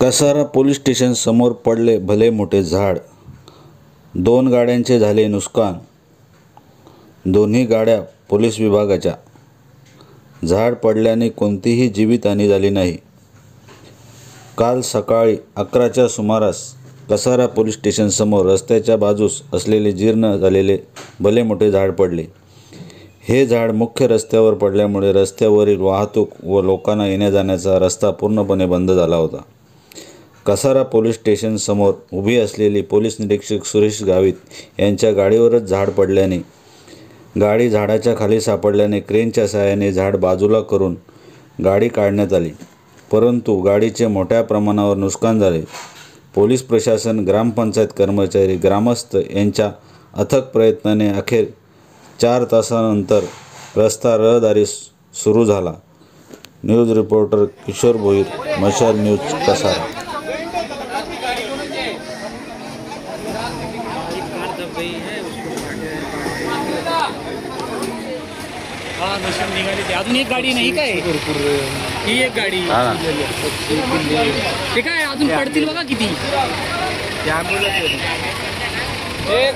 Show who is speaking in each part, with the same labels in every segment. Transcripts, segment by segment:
Speaker 1: Kasara police station समोर पडले भले मोठे झाड, 2 गाड्यांचे झाले नुकसान, दोन्ही गाड्या पोलीस विभागाच्या. झाड पडल्याने कोणतीही जीवितहानी झाली नाही. काल सकाळी 11च्या सुमारास कसारा पोलीस स्टेशन समोर रस्त्याच्या बाजूस असलेले जीर्ण झालेले भले मोठे झाड पडले. हे झाड मुख्य रस्त्यावर पडल्यामुळे रस्त्यावरील वाहतूक व लोकांना येण्या-जाण्याचा रस्ता पूर्णपणे बंद झाला होता. कसारा पोलीस स्टेशन समोर उभी असलेली पोलीस निरीक्षक सुरेश गावित यांच्या गाडीवरच झाड पडल्याने गाडी झाडाच्या खाली सापडल्याने क्रेनच्या सहाय्याने झाड बाजूला करून गाडी काढण्यात आली, परंतु गाडीचे मोठ्या प्रमाणावर नुकसान झाले. पोलीस प्रशासन, ग्रामपंचायत कर्मचारी, ग्रामस्थ यांच्या अथक प्रयत्नाने अखेर 4 तासानंतर रस्ता रहदारी सुरू झाला. न्यूज रिपोर्टर किशोर भोईर, मशाल न्यूज, कसारा.
Speaker 2: मशीन निघाली ती अजून एक गाडी नाही काय, ही एक गाडी ते काय अजून पडतील बघा किती.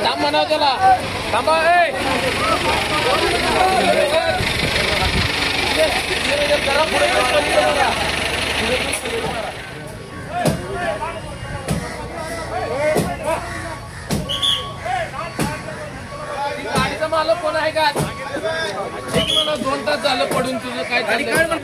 Speaker 2: थांब म्हणाव त्याला, थांबा. गाडीचा मालक कोण आहे का? मला 2 तास झालं पडून. तुझं काय चाललंय?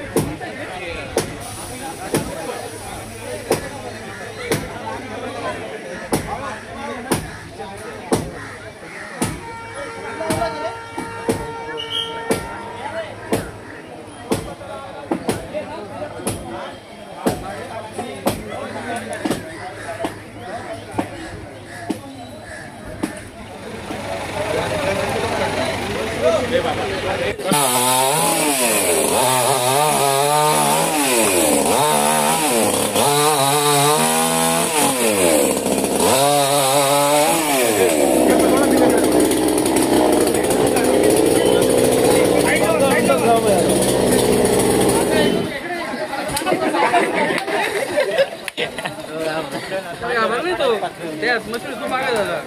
Speaker 2: मशीन तू मागे झाला.